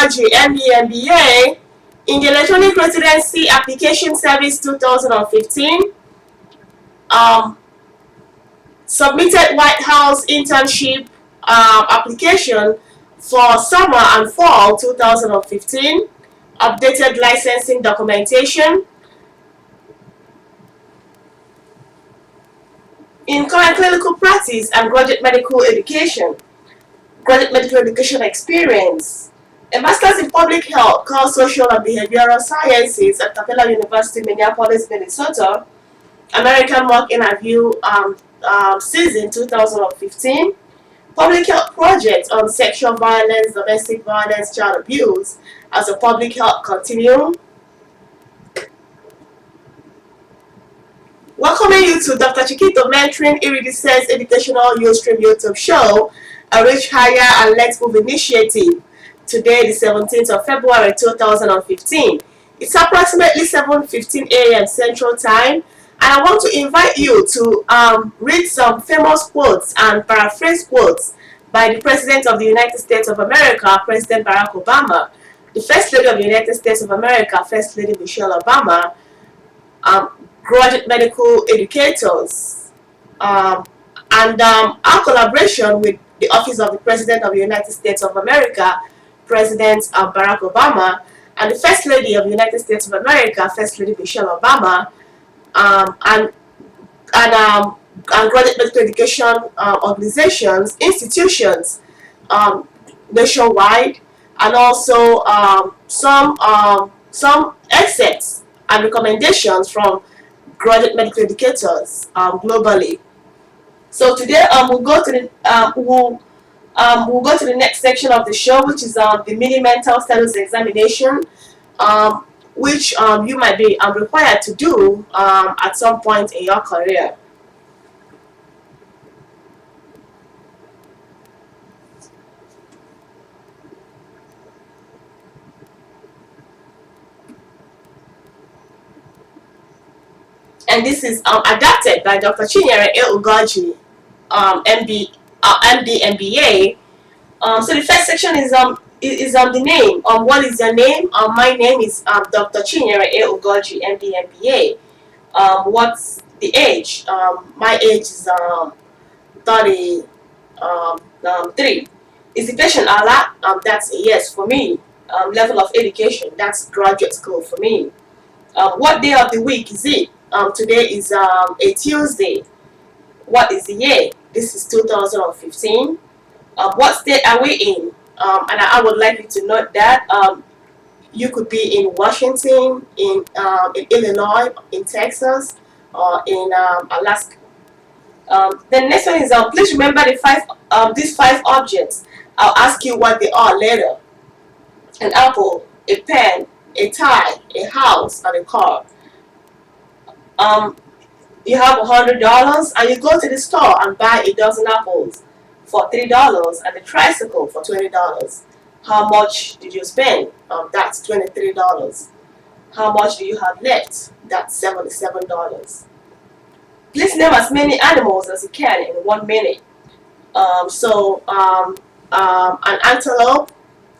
Ugoji, MD, in the Electronic Residency Application Service 2015, submitted White House internship application for summer and fall 2015, updated licensing documentation. In current clinical practice and graduate medical education experience, a master's in public health, health, social and behavioral sciences at Capella University, Minneapolis, Minnesota, American Mock Interview season 2015, public health project on sexual violence, domestic violence, child abuse as a public health continuum. Welcoming you to Dr. Chiquito Mentoring Iridescence Educational Ustream YouTube show, a Reach Higher and Let's Move initiative. Today, the 17th of February 2015. It's approximately 7:15 a.m. Central Time, and I want to invite you to read some famous quotes and paraphrase quotes by the President of the United States of America, President Barack Obama, the First Lady of the United States of America, First Lady Michelle Obama, graduate medical educators, and our collaboration with the Office of the President of the United States of America, President Barack Obama, and the First Lady of the United States of America, First Lady Michelle Obama, and graduate medical education organizations, institutions nationwide, and also some excerpts and recommendations from graduate medical educators globally. So today we'll go to the next section of the show, which is the mini mental status examination, which you might be required to do at some point in your career. And this is adapted by Dr. Chinyere Ugoji, MD, MBA. So the first section is the name. What is your name? My name is Dr. Chinyere Ugoji, MD, MBA. What's the age? My age is 33. Is the patient Allah? That's a yes for me. Level of education, that's graduate school for me. What day of the week is it? Today is a Tuesday. What is the year? This is 2015. What state are we in? And I would like you to note that you could be in Washington, in Illinois, in Texas, or in Alaska. The next one is please remember these five objects. I'll ask you what they are later. An apple, a pen, a tie, a house, and a car. You have $100 and you go to the store and buy a dozen apples for $3 and a tricycle for $20. How much did you spend? That's $23. How much do you have left? That's $77. Please name as many animals as you can in 1 minute. An antelope,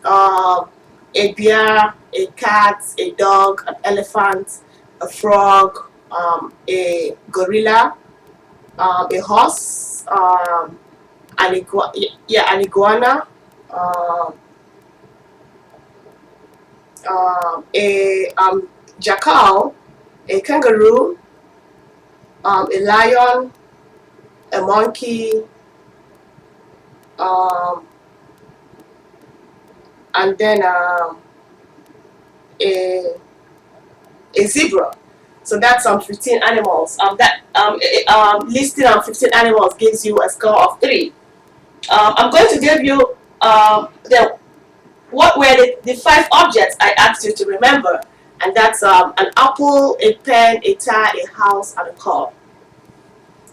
a bear, a cat, a dog, an elephant, a frog, a gorilla, a horse, an iguana, a jackal, a kangaroo, a lion, a monkey, and then a zebra. So that's 15 animals. Listing 15 animals gives you a score of 3. I'm going to give you what were the 5 objects I asked you to remember, and that's an apple, a pen, a tie, a house, and a car.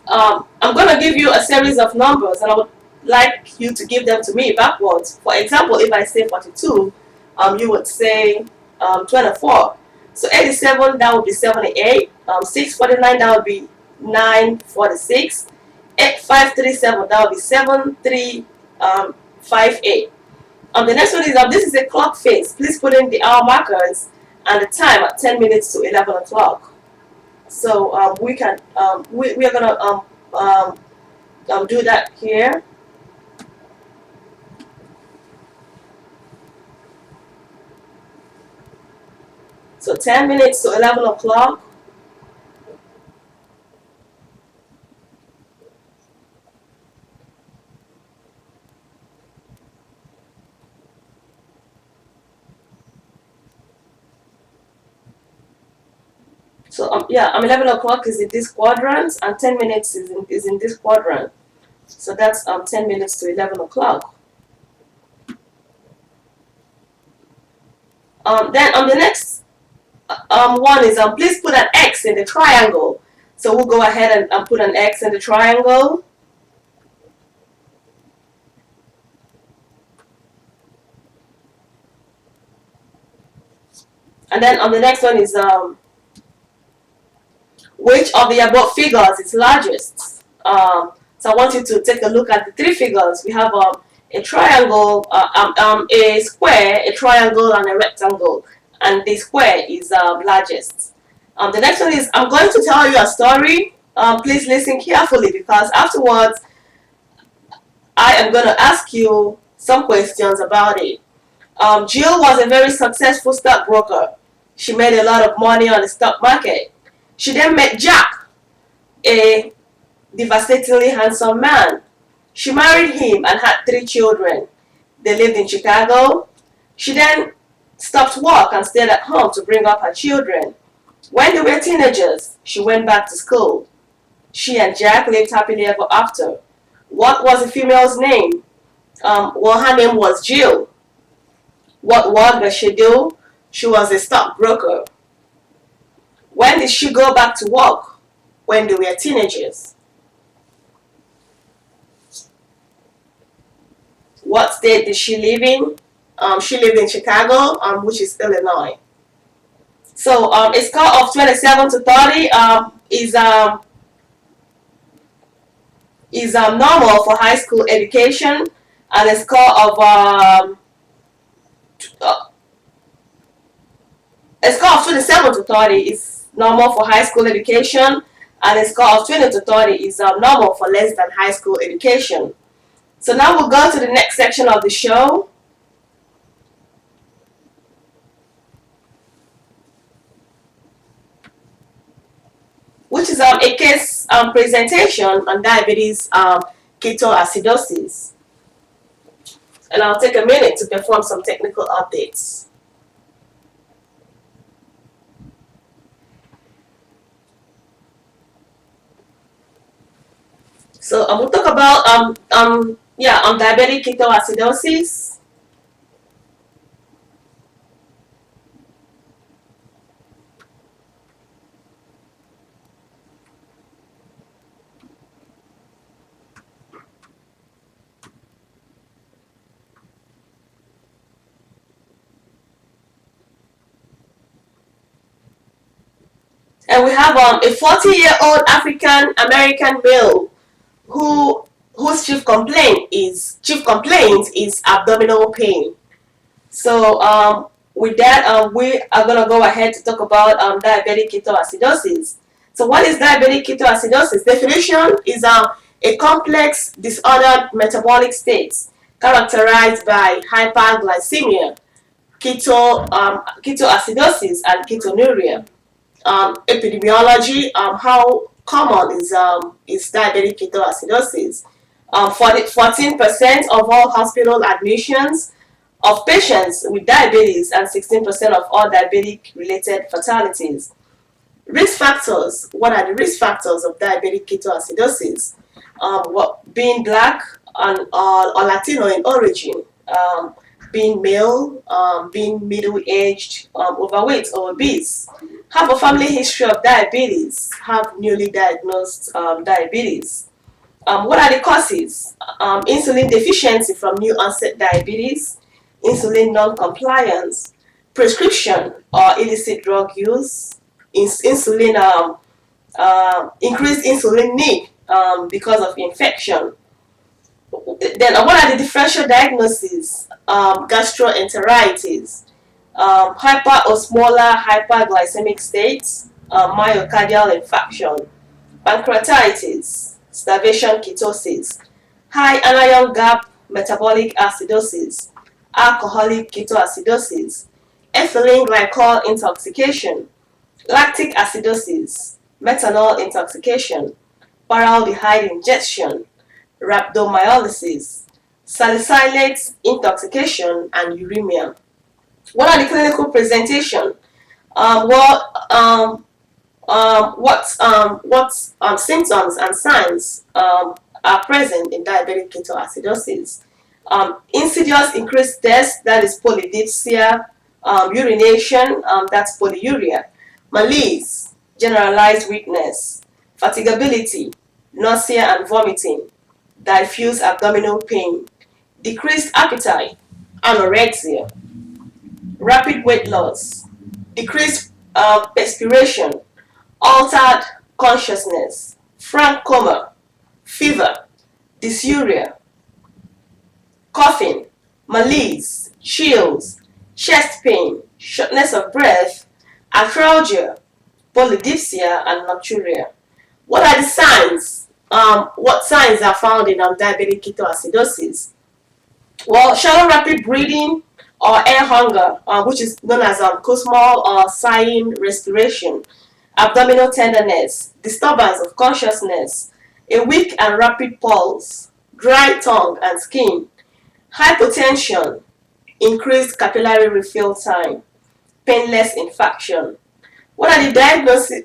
I'm going to give you a series of numbers, and I would like you to give them to me backwards. For example, if I say 42, you would say 24. So 87, that would be 78. 649, that would be 946. 8537, that would be 7358. The next one is this is a clock face. Please put in the hour markers and the time at 10 minutes to 11 o'clock. So we can we are gonna do that here. So 10 minutes to 11 o'clock. So yeah, 11 o'clock is in this quadrant, and 10 minutes is in this quadrant. So that's 10 minutes to 11 o'clock. Then on the next one is please put an X in the triangle. So we'll go ahead and put an X in the triangle. And then on the next one is which of the above figures is largest? So I want you to take a look at the three figures. We have a triangle, a square, a triangle, and a rectangle. And the square is largest. The next one is I'm going to tell you a story. Please listen carefully because afterwards I am going to ask you some questions about it. Jill was a very successful stockbroker. She made a lot of money on the stock market. She then met Jack, a devastatingly handsome man. She married him and had 3 children. They lived in Chicago. She then stopped work and stayed at home to bring up her children. When they were teenagers, she went back to school. She and Jack lived happily ever after. What was the female's name? Well, her name was Jill. What work does she do? She was a stockbroker. When did she go back to work? When they were teenagers. What state did she live in? She lived in Chicago, which is Illinois. So a score of 27 to 30 is normal for high school education, and a score of a score of 27 to 30 is normal for high school education, and a score of 20 to 30 is normal for less than high school education. So now we'll go to the next section of the show. Which is a case presentation on diabetes ketoacidosis. And I'll take a minute to perform some technical updates. So we'll talk about diabetic ketoacidosis. And we have a 40-year-old African American male whose chief complaint is abdominal pain. So with that, we are going to go ahead to talk about diabetic ketoacidosis. So what is diabetic ketoacidosis? Definition is a complex disordered metabolic state characterized by hyperglycemia, ketoacidosis, and ketonuria. Epidemiology, how common is diabetic ketoacidosis? 14% of all hospital admissions of patients with diabetes and 16% of all diabetic-related fatalities. Risk factors. What are the risk factors of diabetic ketoacidosis? Being black or Latino in origin, being male, being middle-aged, overweight or obese, have a family history of diabetes, have newly diagnosed diabetes. What are the causes? Insulin deficiency from new onset diabetes, insulin non-compliance, prescription or illicit drug use, increased insulin need because of infection, Then what are the differential diagnoses? Gastroenteritis, hyperosmolar hyperglycemic states, myocardial infarction, pancreatitis, starvation ketosis, high anion gap metabolic acidosis, alcoholic ketoacidosis, ethylene glycol intoxication, lactic acidosis, methanol intoxication, formaldehyde ingestion, rhabdomyolysis, salicylate intoxication, and uremia. What are the clinical presentation? What symptoms and signs are present in diabetic ketoacidosis? Insidious increased thirst, that is polydipsia, urination, that's polyuria, malaise, generalized weakness, fatigability, nausea and vomiting, diffuse abdominal pain, decreased appetite, anorexia, rapid weight loss, decreased perspiration, altered consciousness, frank coma, fever, dysuria, coughing, malaise, chills, chest pain, shortness of breath, arthralgia, polydipsia, and nocturia. What are the signs? What signs are found in diabetic ketoacidosis? Well, shallow rapid breathing or air hunger, which is known as cosmal or sighing respiration, abdominal tenderness, disturbance of consciousness, a weak and rapid pulse, dry tongue and skin, hypotension, increased capillary refill time, painless infarction. What are the diagnoses?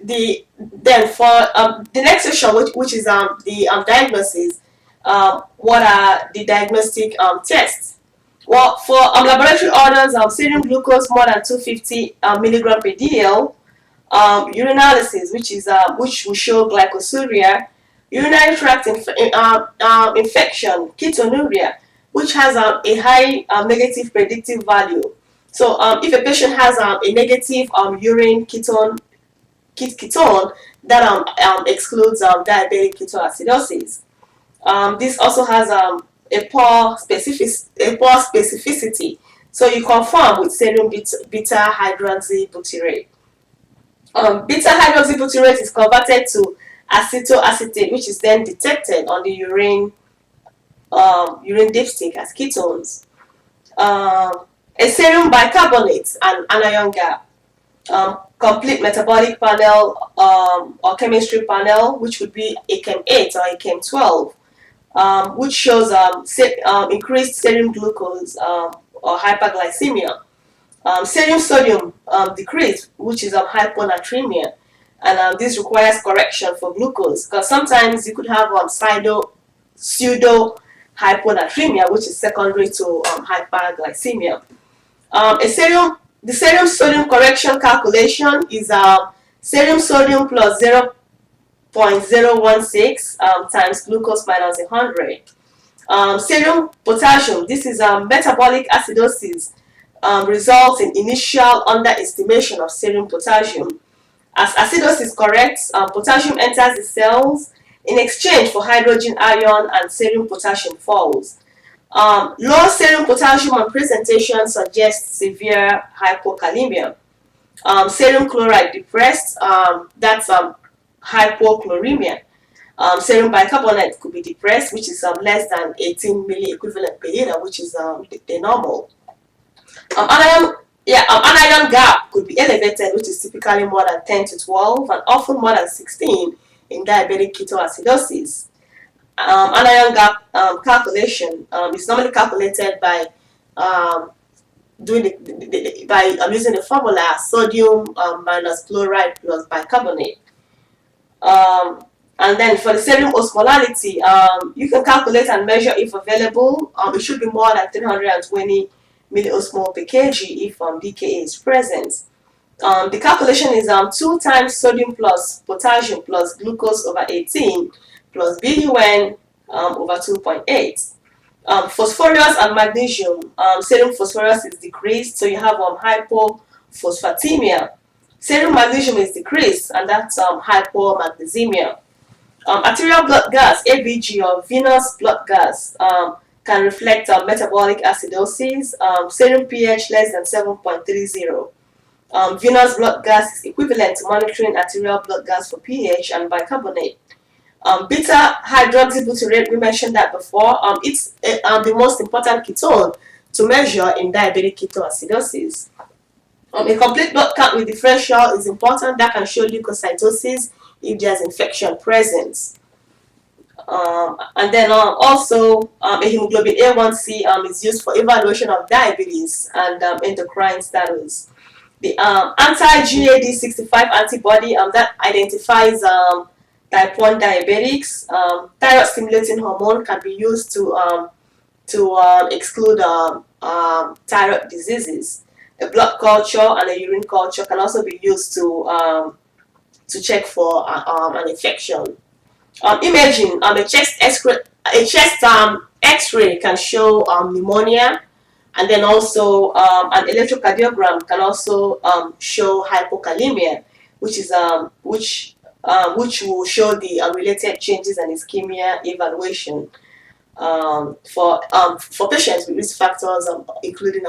Then for the next section, which is the diagnosis, what are the diagnostic tests? Well, for laboratory orders, serum glucose more than 250 milligram per dl, urinalysis, which will show glycosuria, urinary tract infection, ketonuria, which has a high negative predictive value. So if a patient has a negative urine ketone, that excludes diabetic ketoacidosis. This also has a poor specificity. So you confirm with serum beta hydroxybutyrate. Beta hydroxybutyrate is converted to acetoacetate, which is then detected on the urine dipstick as ketones. A serum bicarbonate and anion gap, complete metabolic panel or chemistry panel, which would be ACHEM8 or ACHEM12, which shows increased serum glucose or hyperglycemia. Serum sodium decrease, which is hyponatremia, and this requires correction for glucose, because sometimes you could have pseudo hyponatremia, which is secondary to hyperglycemia. The serum sodium correction calculation is serum sodium plus 0.016 times glucose minus 100. Serum potassium, this is metabolic acidosis, results in initial underestimation of serum potassium. As acidosis corrects, potassium enters the cells in exchange for hydrogen ion, and serum potassium falls. Low serum potassium on presentation suggests severe hypokalemia. Serum chloride depressed, that's hypochloremia. Serum bicarbonate could be depressed, which is less than 18 milliequivalent per liter, which is the normal. Anion gap could be elevated, which is typically more than 10 to 12 and often more than 16 in diabetic ketoacidosis. Anion gap calculation is normally calculated by using the formula sodium minus chloride plus bicarbonate. And then for the serum osmolality, you can calculate and measure if available. It should be more than 320 milliosmol per kg if DKA is present. The calculation is 2 times sodium plus potassium plus glucose over 18 plus BUN over 2.8. Phosphorus and magnesium, serum phosphorus is decreased, so you have hypophosphatemia. Serum magnesium is decreased, and that's hypomagnesemia. Arterial blood gas, ABG, or venous blood gas, can reflect metabolic acidosis, serum pH less than 7.30. Venous blood gas is equivalent to monitoring arterial blood gas for pH and bicarbonate. Beta hydroxybutyrate, we mentioned that before. It's the most important ketone to measure in diabetic ketoacidosis. A complete blood count with differential is important. That can show leukocytosis if there's infection present. And then also a hemoglobin A1C is used for evaluation of diabetes and endocrine status. The anti-GAD65 antibody that identifies type 1 diabetics. Thyroid stimulating hormone can be used to exclude thyroid diseases. A blood culture and a urine culture can also be used to check for an infection. Imaging, a chest X-ray can show pneumonia, and then also an electrocardiogram can also show hypokalemia, which will show the related changes and ischemia evaluation for patients with risk factors, including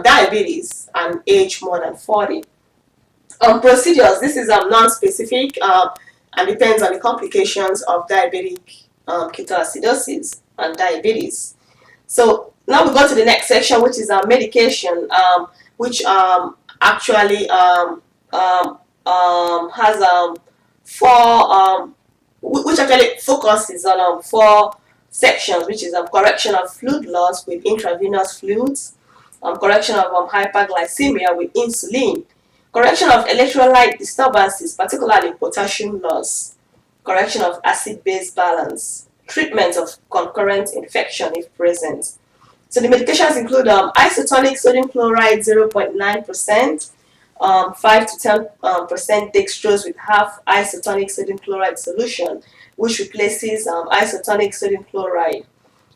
diabetes and age more than 40. Procedures. This is non-specific and depends on the complications of diabetic ketoacidosis and diabetes. So now we go to the next section, which is medication, which actually has which actually focuses on 4 sections, which is correction of fluid loss with intravenous fluids, correction of hyperglycemia with insulin, correction of electrolyte disturbances, particularly potassium loss, correction of acid-base balance, treatment of concurrent infection if present. So the medications include isotonic sodium chloride 0.9%, 5 to 10% dextrose with half isotonic sodium chloride solution, which replaces isotonic sodium chloride.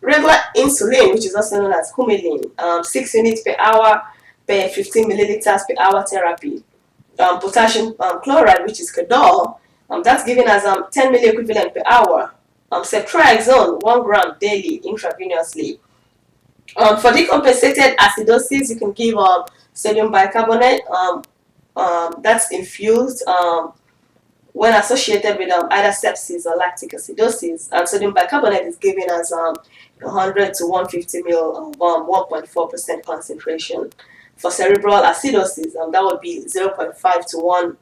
Regular insulin, which is also known as Humulin, 6 units per hour per 15 milliliters per hour therapy. Potassium chloride, which is Cadol, that's given as 10 milliequivalent per hour. Ceftriaxone, 1 gram daily intravenously. For decompensated acidosis, you can give sodium bicarbonate. That's infused when associated with either sepsis or lactic acidosis. And sodium bicarbonate is given as 100 to 150 ml of 1.4% concentration. For cerebral acidosis, that would be 0.5 to 1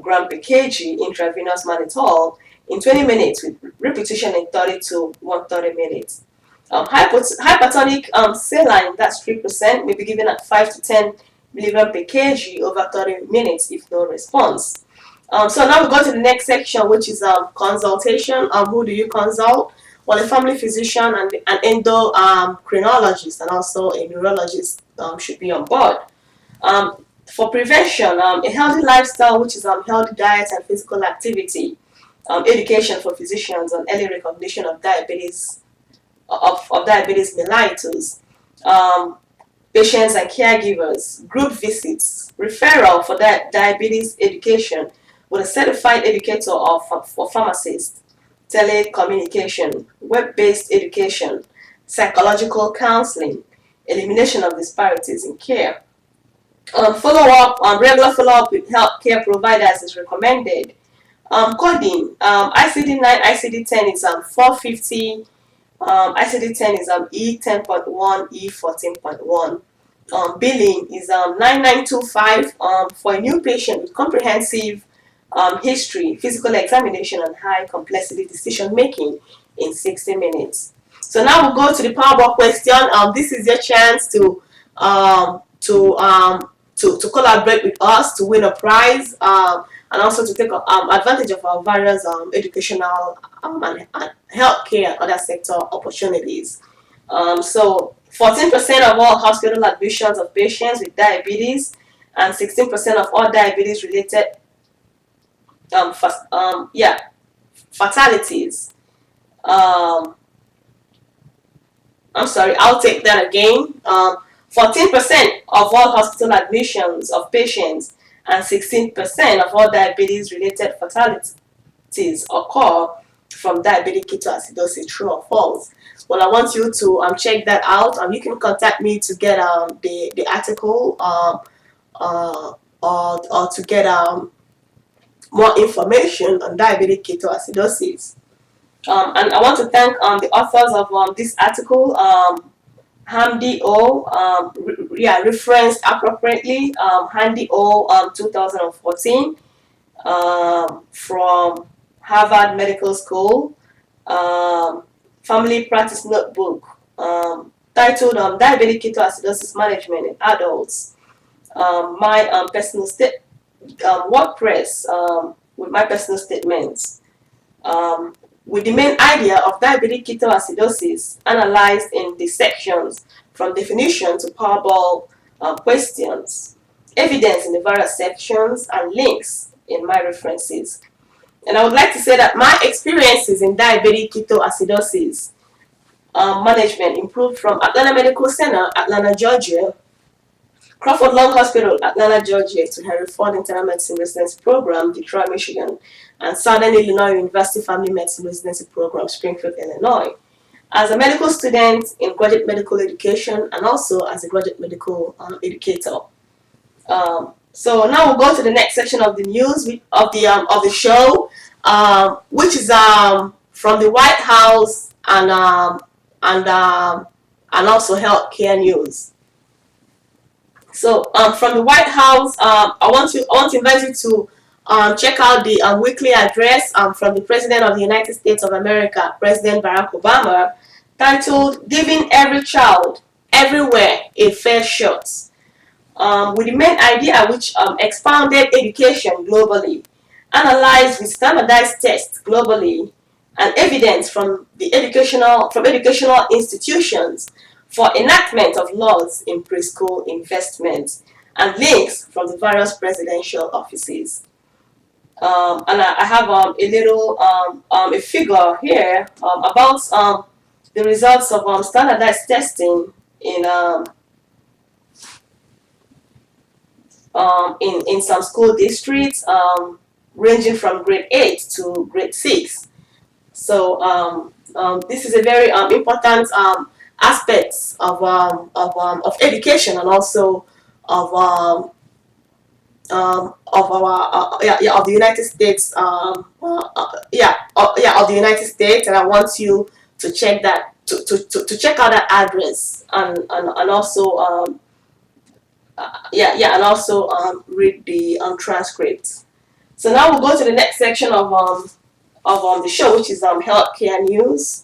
gram per kg intravenous mannitol in 20 minutes with repetition in 30 to 130 minutes. Hypertonic saline, that's 3%, may be given at 5 to 10 milligram per kg over 30 minutes if no response. So now we go to the next section, which is consultation. Who do you consult? Well, a family physician and an endocrinologist and also a neurologist should be on board. For prevention, a healthy lifestyle, which is healthy diet and physical activity, education for physicians on early recognition of diabetes mellitus, patients and caregivers, group visits, referral for diabetes education with a certified educator or pharmacist, telecommunication, web-based education, psychological counseling, elimination of disparities in care. Follow-up, regular follow-up with healthcare providers is recommended. Coding, ICD-9, ICD-10 is 450, ICD-10 is E10.1, E14.1. Billing is 9925 for a new patient with comprehensive history, physical examination, and high complexity decision making in 60 minutes. So now we'll go to the Powerball question. This is your chance to collaborate with us to win a prize and also to take advantage of our various educational and healthcare and other sector opportunities. So 14% of all hospital admissions of patients with diabetes and 16% of all diabetes related fatalities. I'm sorry, I'll take that again. 14% of all hospital admissions of patients and 16% of all diabetes-related fatalities occur from diabetic ketoacidosis. True or false? Well, I want you to check that out. You can contact me to get the article uh, or to get more information on diabetic ketoacidosis. And I want to thank the authors of this article, Hamdi O, referenced appropriately, Handy O 2014, from Harvard Medical School, Family Practice Notebook, titled Diabetic Ketoacidosis Management in Adults. My personal WordPress, with my personal statements, with the main idea of diabetic ketoacidosis analyzed in the sections from definition to Powerball questions, evidence in the various sections, and links in my references. And I would like to say that my experiences in diabetic ketoacidosis management improved from Atlanta Medical Center, Atlanta, Georgia, Crawford Lung Hospital, Atlanta, Georgia, to Henry Ford Internal Medicine Residency Program, Detroit, Michigan, and Southern Illinois University Family Medicine Residency Program, Springfield, Illinois, as a medical student in graduate medical education and also as a graduate medical educator. So now we'll go to the next section of the news of the show, which is from the White House and also healthcare news. So from the White House, I want to invite you to check out the weekly address from the President of the United States of America, President Barack Obama, titled "Giving Every Child Everywhere a Fair Shot," with the main idea which expounded education globally, analyzed with standardized tests globally, and evidence from educational institutions for enactment of laws in preschool investment, and links from the various presidential offices. And I have a little a figure here about the results of standardized testing in some school districts, ranging from grade 8 to grade 6. So this is a very important aspect of education, and also of of the United States, of the United States. And I want you to check that to check out that address, and also and also read the transcripts. So now we'll go to the next section of the show, which is healthcare news.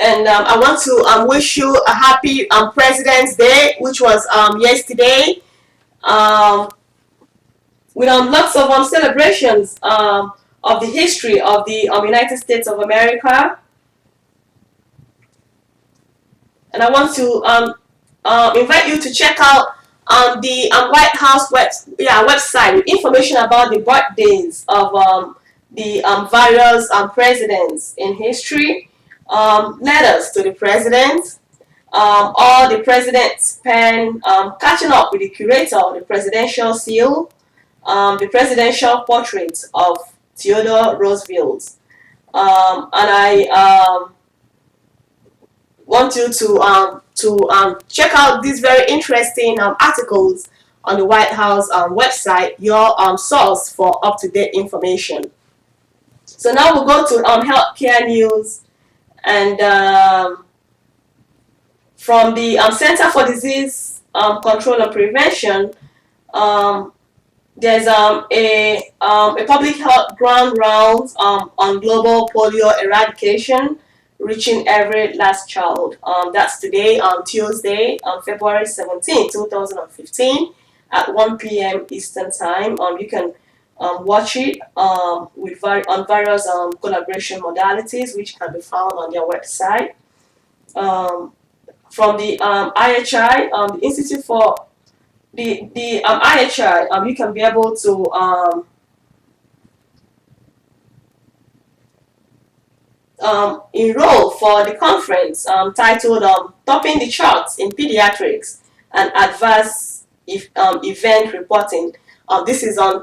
And I want to wish you a happy President's Day, which was yesterday. Um, with lots of celebrations of the history of the United States of America. And I want to invite you to check out the White House website with information about the birthdays of the various presidents in history, letters to the president, all the president's pen, catching up with the curator of the presidential seal, the presidential portrait of Theodore Roosevelt. And I want you to check out these very interesting articles on the White House website, your source for up-to-date information. So now we'll go to healthcare news, and from the Center for Disease Control and Prevention, there's a public health ground rounds on global polio eradication, reaching every last child. That's today, on Tuesday, February 17, 2015, at 1 p.m. Eastern Time. You can watch it with on various collaboration modalities, which can be found on their website. From the IHI, the Institute for the IHI, you can be able to enroll for the conference titled Topping the Charts in Pediatrics and Adverse Event Reporting. This is on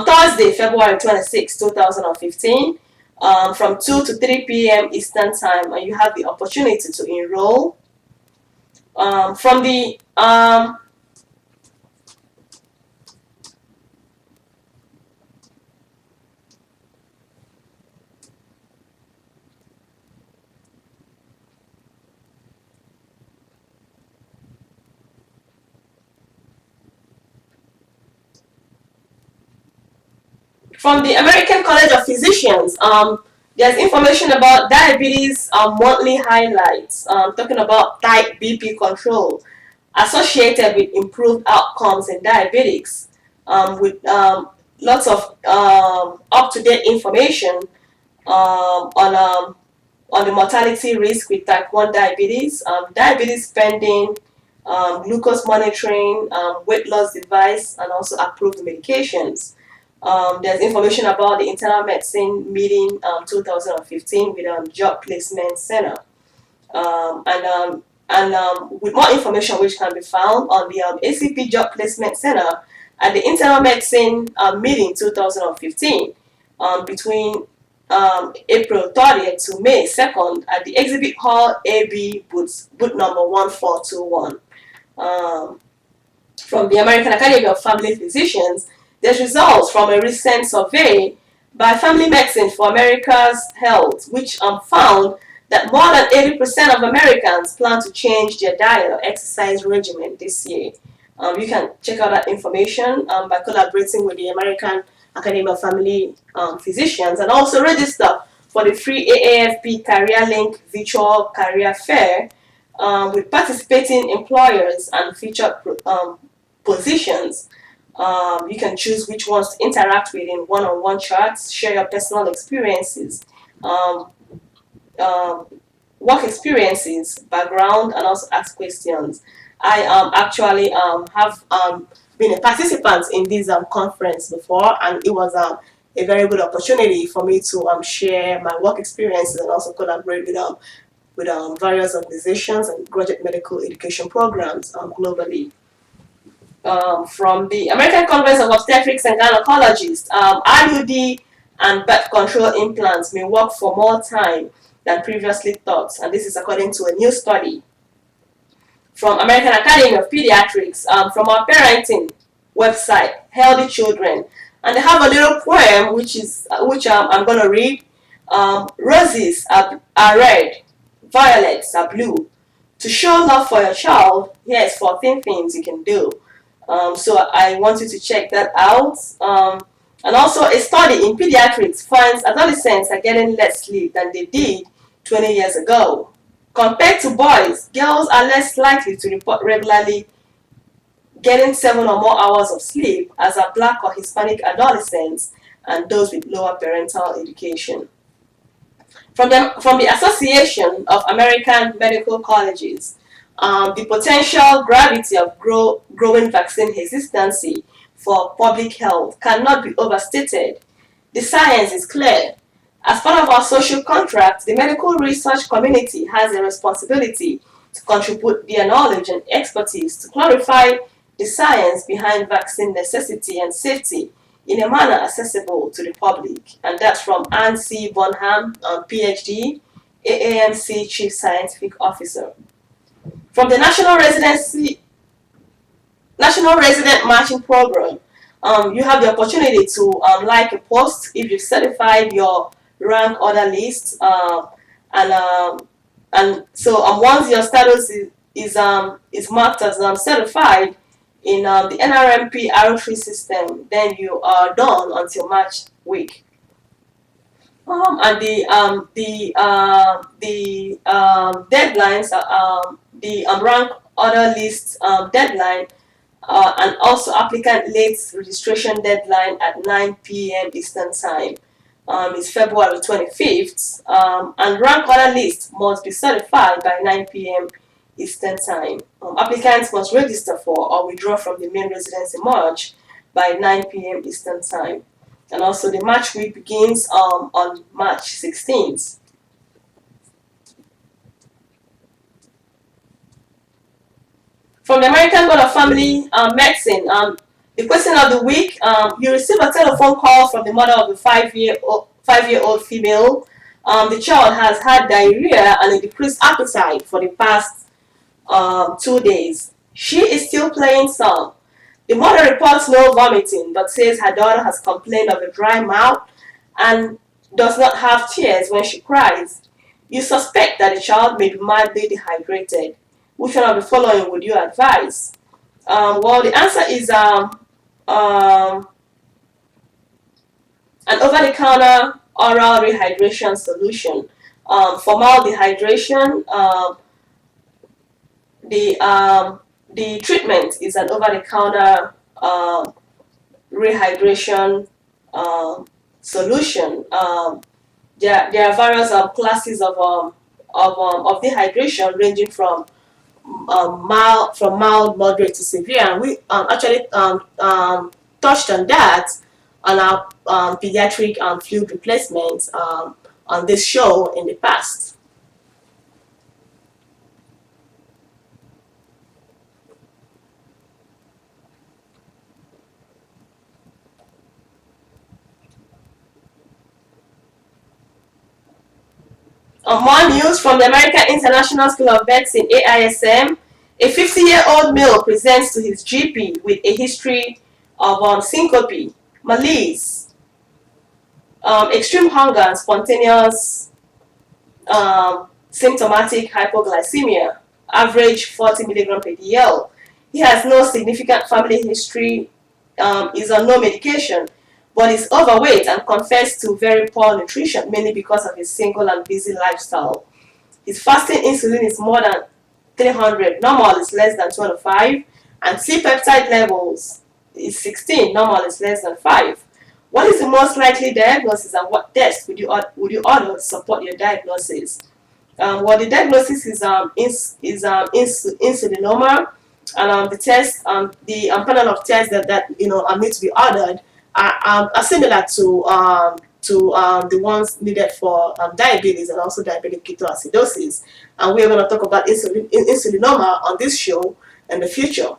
Thursday, February 26, 2015, from 2 to 3 p.m. Eastern Time, and you have the opportunity to enroll. From the American College of Physicians, there's information about diabetes monthly highlights, talking about type BP control associated with improved outcomes in diabetics, with lots of up-to-date information on the mortality risk with type 1 diabetes, diabetes spending, glucose monitoring, weight loss device, and also approved medications. There's information about the Internal Medicine Meeting 2015 with Job Placement Center. And with more information which can be found on the ACP Job Placement Center at the Internal Medicine Meeting 2015 between April 30th to May 2nd at the Exhibit Hall AB booth number 1421. From the American Academy of Family Physicians, there's results from a recent survey by Family Medicine for America's Health, which found that more than 80% of Americans plan to change their diet or exercise regimen this year. You can check out that information by collaborating with the American Academy of Family Physicians, and also register for the free AAFP Career Link Virtual Career Fair with participating employers and featured positions. You can choose which ones to interact with in one-on-one chats, share your personal experiences, work experiences, background, and also ask questions. I actually have been a participant in this conference before, and it was a very good opportunity for me to share my work experiences and also collaborate with various organizations and graduate medical education programs globally. From the American Congress of Obstetrics and Gynecologists, IUD and birth control implants may work for more time than previously thought, and this is according to a new study. From American Academy of Pediatrics, from our parenting website, Healthy Children, and they have a little poem which I'm going to read. Roses are red, violets are blue. To show love for your child, here's 14 things you can do. So I want you to check that out. And also, a study in pediatrics finds adolescents are getting less sleep than they did 20 years ago. Compared to boys, girls are less likely to report regularly getting 7 or more hours of sleep as are Black or Hispanic adolescents and those with lower parental education. From the Association of American Medical Colleges, the potential gravity of growing vaccine hesitancy for public health cannot be overstated. The science is clear. As part of our social contract, the medical research community has a responsibility to contribute their knowledge and expertise to clarify the science behind vaccine necessity and safety in a manner accessible to the public. And that's from Anne C. Bonham, PhD, AAMC Chief Scientific Officer. From the National Resident Matching Program, you have the opportunity to like a post if you've certified your rank order list, and so once your status is marked as certified in the NRMP RO3 system, then you are done until March week. And the deadlines, the rank order list deadline, and also applicant late registration deadline at 9 p.m. Eastern Time is February 25th, and rank order list must be certified by 9 p.m. Eastern Time. Applicants must register for or withdraw from the main residence in March by 9 p.m. Eastern Time. And also the March week begins on March 16th. From the American Board of Family Medicine, the question of the week, you receive a telephone call from the mother of the five-year-old female. The child has had diarrhea and a decreased appetite for the past 2 days. She is still playing some. The mother reports no vomiting, but says her daughter has complained of a dry mouth and does not have tears when she cries. You suspect that the child may be mildly dehydrated. Which one of the following would you advise? Well, the answer is an over-the-counter oral rehydration solution. For mild dehydration, the treatment is an over-the-counter rehydration solution. There are various classes of dehydration ranging from mild, moderate to severe, and we actually touched on that on our pediatric fluid replacement on this show in the past. More news from the American International School of Medicine, AISM. A 50-year-old male presents to his GP with a history of syncope, malaise, extreme hunger, and spontaneous symptomatic hypoglycemia, average 40 milligram per dl. He has no significant family history, is on no medication, but is overweight and confessed to very poor nutrition, mainly because of his single and busy lifestyle. His fasting insulin is more than 300, normal is less than 25, and C-peptide levels is 16, normal is less than 5. What is the most likely diagnosis, and what test would you order to support your diagnosis? Well, the diagnosis is insulinoma, and the test, the panel of tests that need to be ordered are similar to the ones needed for diabetes and also diabetic ketoacidosis. And we are going to talk about insulinoma on this show in the future.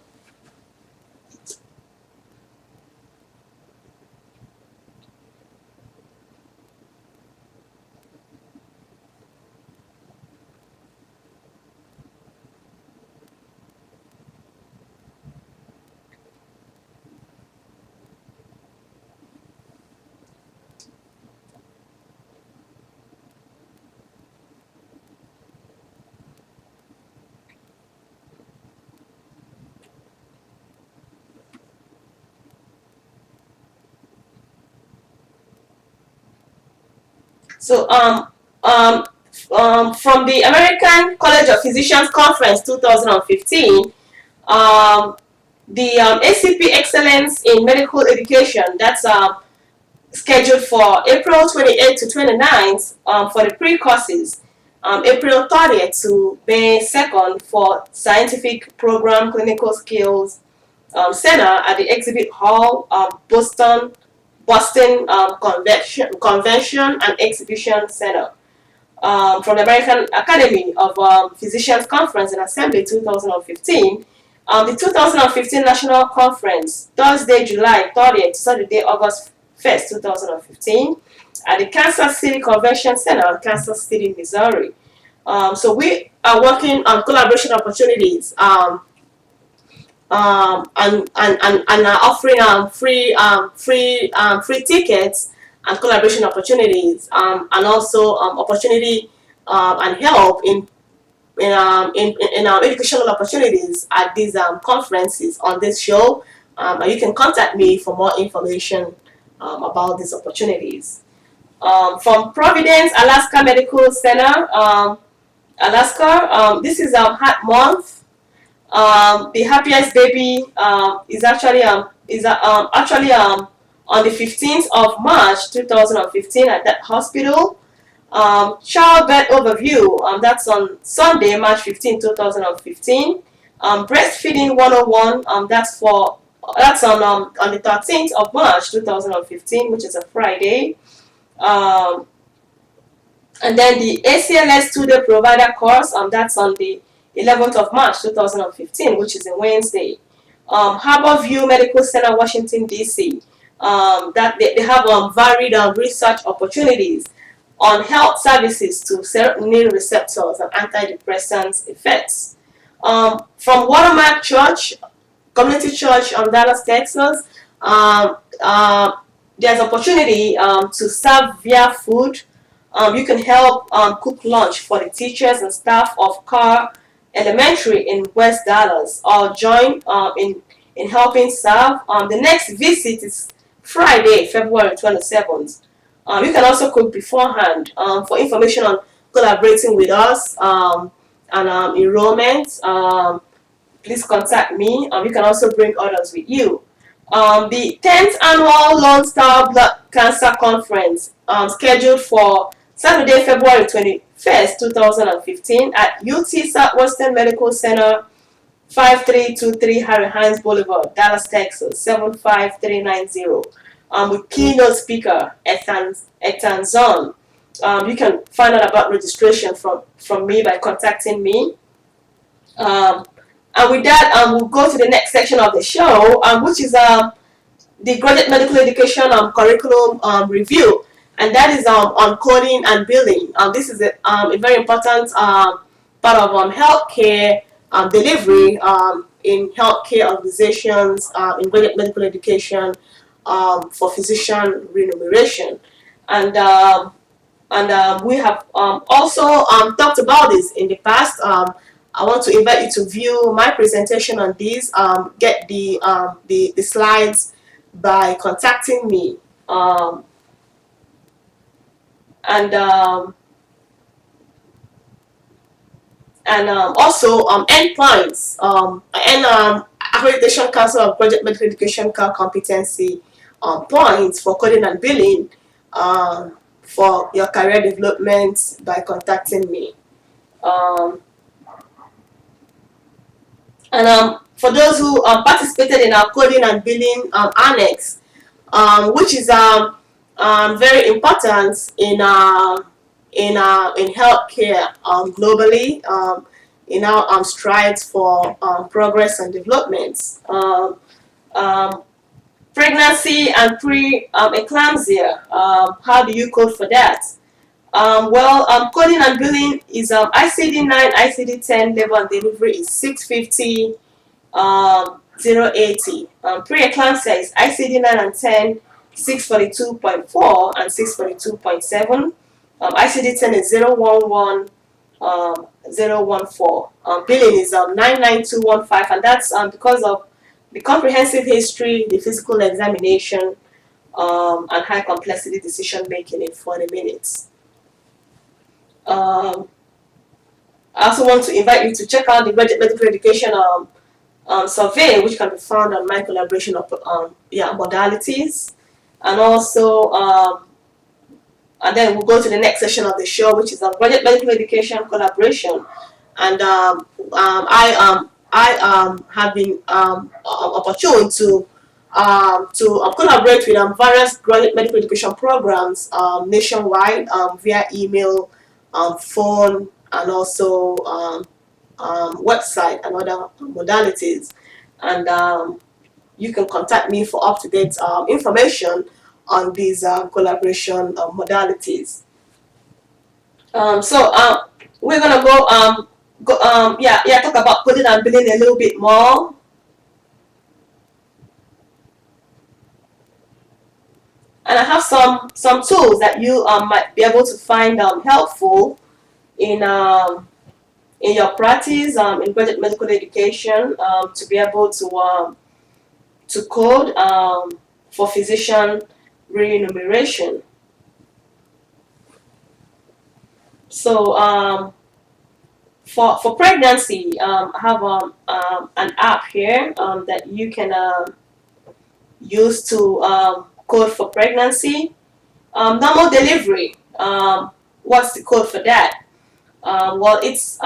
So From the American College of Physicians Conference 2015, the ACP Excellence in Medical Education, that's scheduled for April 28th to 29th for the pre-courses, April 30th to May 2nd for Scientific Program Clinical Skills Center at the Exhibit Hall, Boston Convention and Exhibition Center. From the American Academy of Physicians Conference and Assembly 2015, the 2015 National Conference, Thursday, July 30th, Saturday, August 1st, 2015, at the Kansas City Convention Center, Kansas City, Missouri. So we are working on collaboration opportunities and are offering free tickets and collaboration opportunities, and also opportunity and help in educational opportunities at these conferences on this show. And you can contact me for more information about these opportunities. From Providence, Alaska Medical Center, Alaska, this is Heart Month. The happiest baby is actually on the 15th of March 2015 at that hospital. Childbirth overview, that's on Sunday, March 15, 2015. Breastfeeding 101, that's on the 13th of March 2015, which is a Friday. And then the ACLS Studio Provider course, that's on the 11th of March 2015, which is a Wednesday. Harbor View Medical Center, Washington, D.C. That they have varied research opportunities on health services to serotonin receptors and antidepressant effects. From Watermark Church, Community Church on Dallas, Texas, there's opportunity to serve via food. You can help cook lunch for the teachers and staff of Carr Elementary in West Dallas, or join in helping serve. The next visit is Friday, February 27th. You can also cook beforehand. For information on collaborating with us and enrollment, please contact me. You can also bring others with you. The 10th Annual Lone Star Blood Cancer Conference, scheduled for Saturday, February 21st, 2015 at UT Southwestern Medical Center, 5323 Harry Hines Boulevard, Dallas, Texas, 75390. With keynote speaker Ethan Zon. You can find out about registration from me by contacting me. And with that, we'll go to the next section of the show, which is the Graduate Medical Education curriculum review, and that is on coding and billing. This is a very important part of healthcare delivery in healthcare organizations, in graduate medical education, for physician remuneration. And we have also talked about this in the past. I want to invite you to view my presentation on this. Get the slides by contacting me. Also endpoints and Accreditation Council of Graduate Medical Education core competency points for coding and billing for your career development by contacting me. For those who participated in our coding and billing annex, which is very important in healthcare globally, in our strides for progress and development. Pregnancy and pre-eclampsia, how do you code for that? Coding and billing is ICD-9, ICD-10, labor and delivery is 650, 080. Pre-eclampsia is ICD-9 and 10, 642.4 and 642.7. ICD-10 is 011, 014. Billing is 99215, and that's because of the comprehensive history, the physical examination, and high complexity decision making in 40 minutes. I also want to invite you to check out the Graduate Medical Education survey, which can be found on my collaboration of modalities, and also and then we'll go to the next session of the show, which is on Graduate Medical Education collaboration. And I have been opportune to collaborate with various graduate medical education programs nationwide via email, phone, and also website and other modalities. And you can contact me for up-to-date information on these collaboration modalities. So we're gonna talk about coding and billing a little bit more. And I have some tools that you might be able to find helpful in your practice in graduate medical education to be able to code for physician remuneration. So for pregnancy, I have an app here that you can use to code for pregnancy. Normal delivery. What's the code for that? Well, it's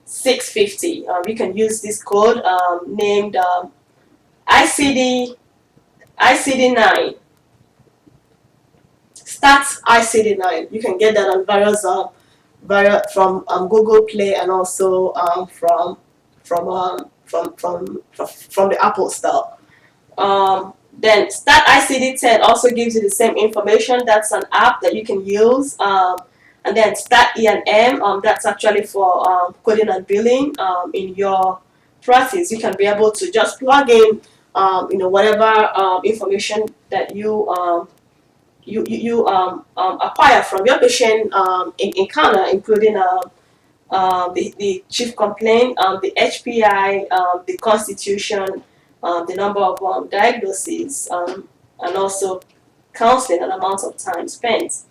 650. You can use this code named ICD-9. Start ICD-9. You can get that on various from Google Play and also from the Apple Store. Then Start ICD-10 also gives you the same information. That's an app that you can use. And then Start E&M, that's actually for coding and billing in your practice. You can be able to just plug in, whatever information that you acquire from your patient encounter, including the chief complaint, the HPI, the constitution, the number of diagnoses, and also counseling and amount of time spent.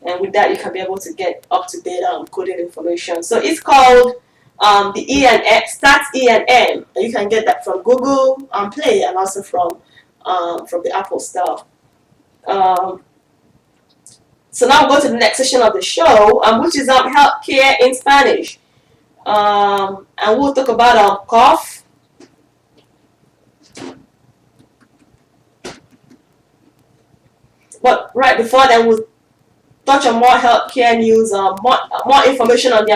And with that, you can be able to get up-to-date coding information. So it's called the E&M, Start E&M. You can get that from Google Play and also from the Apple Store. So now we'll go to the next session of the show, which is healthcare in Spanish. And we'll talk about cough. But right before that, we'll touch on more healthcare news, more information on the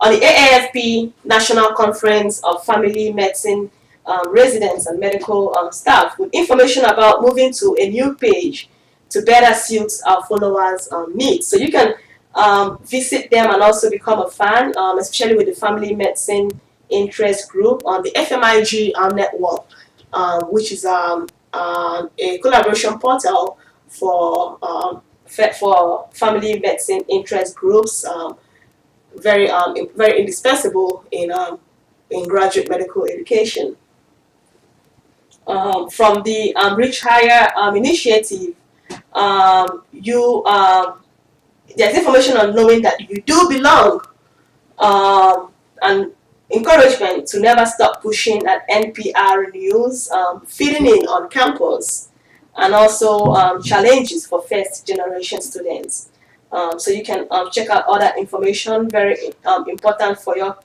AAFP National Conference of Family Medicine residents and medical staff, with information about moving to a new page to better suit our followers' needs. So you can visit them and also become a fan, especially with the Family Medicine Interest Group on the FMIG network, which is a collaboration portal for family medicine interest groups, very indispensable in graduate medical education. From the Reach Higher initiative, there's information on knowing that you do belong, and encouragement to never stop pushing at NPR news, fitting in on campus, and also challenges for first generation students. So you can check out other information, very important for your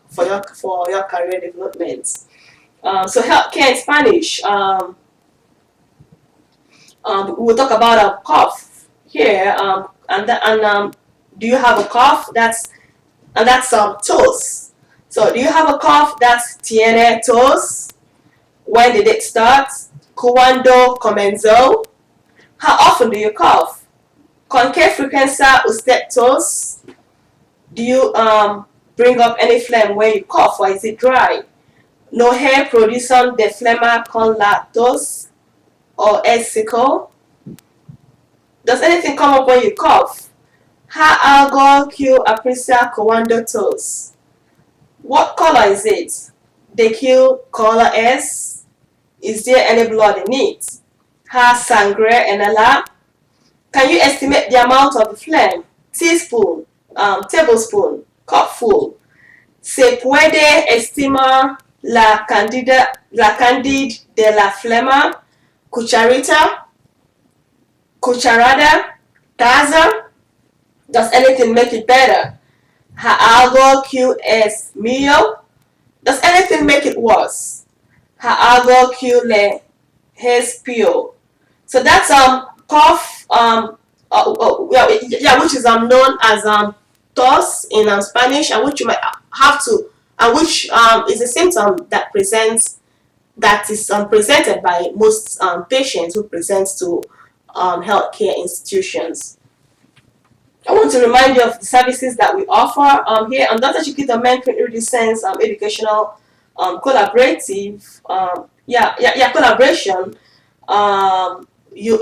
career development. So healthcare in Spanish. We'll talk about a cough here, and do you have a cough? That's tos. So do you have a cough? That's tiene tos. When did it start? Cuando comenzó? How often do you cough? ¿Con qué frecuencia usted tos? Do you bring up any phlegm when you cough, or is it dry? ¿No hay producción de flema con la tos, or es seco? Does anything come up when you cough? ¿Ha algo que aprecia cuando tos? What color is it? ¿De qué color es? Is there any blood in it? ¿Ha sangre en ella? Can you estimate the amount of the phlegm? Teaspoon, tablespoon, cupful. Se puede estimar la cantidad de la flema, cucharada, taza. Does anything make it better? ¿Ha algo que es mío? Does anything make it worse? ¿Ha algo que le es peor? So that's cough yeah, which is known as tos in Spanish, and which you might have to, and which is a symptom that is presented by most patients who present to healthcare institutions. I want to remind you of the services that we offer here on Dr. Chiquito Mentoring Iridescence Educational Collaborative, collaboration. You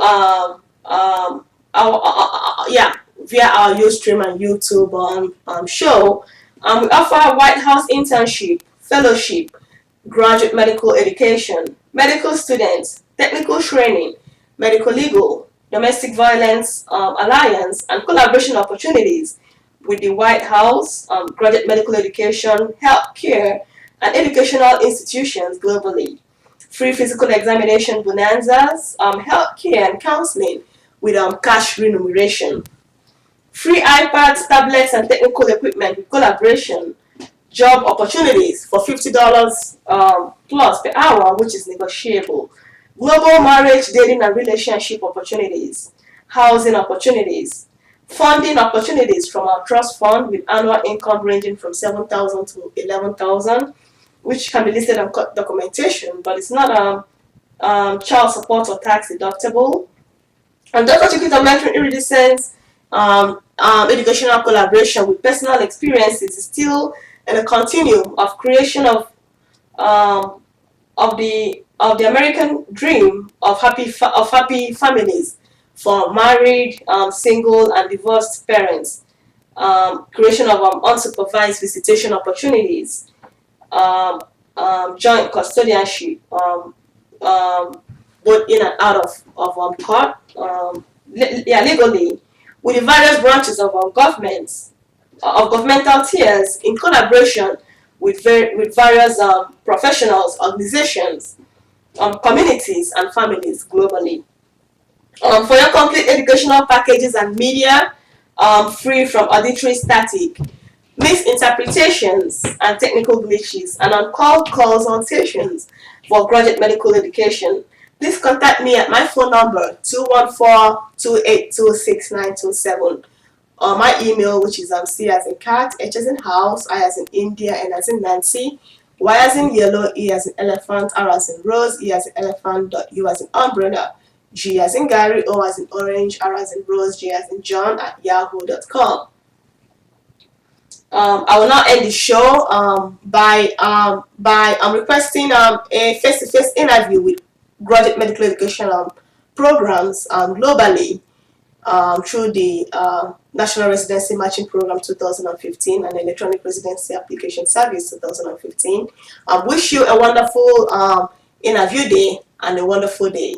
via our Ustream and YouTube show. We offer White House internship, fellowship, graduate medical education, medical students, technical training, medical legal, domestic violence alliance, and collaboration opportunities with the White House, graduate medical education, healthcare, and educational institutions globally. Free physical examination bonanzas, healthcare and counseling with cash remuneration. Free iPads, tablets, and technical equipment with collaboration. Job opportunities for $50 plus per hour, which is negotiable. Global marriage, dating, and relationship opportunities. Housing opportunities. Funding opportunities from our trust fund with annual income ranging from $7,000 to $11,000, which can be listed on documentation, but it's not child support or tax deductible. And Dr. Chiquito Mentoring Iridescence educational collaboration with personal experiences is still in a continuum of creation of the American dream of happy families for married, single, and divorced parents. Creation of unsupervised visitation opportunities, joint custodianship, both in and out of court, legally, with the various branches of governments, of governmental tiers, in collaboration with various professionals, organizations, communities, and families globally. For your complete educational packages and media, free from auditory static, misinterpretations and technical glitches, and on-call consultations for graduate medical education, please contact me at my phone number 214-282-6927, or my email, which is C as in cat, H as in house, I as in India, N as in Nancy, Y as in yellow, E as in elephant, R as in rose, E as in elephant, U as in umbrella, G as in Gary, O as in orange, R as in rose, J as in John at yahoo.com. I will now end the show by requesting a face-to-face interview with graduate medical education programs globally through the National Residency Matching Program 2015 and Electronic Residency Application Service 2015. Wish you a wonderful interview day and a wonderful day.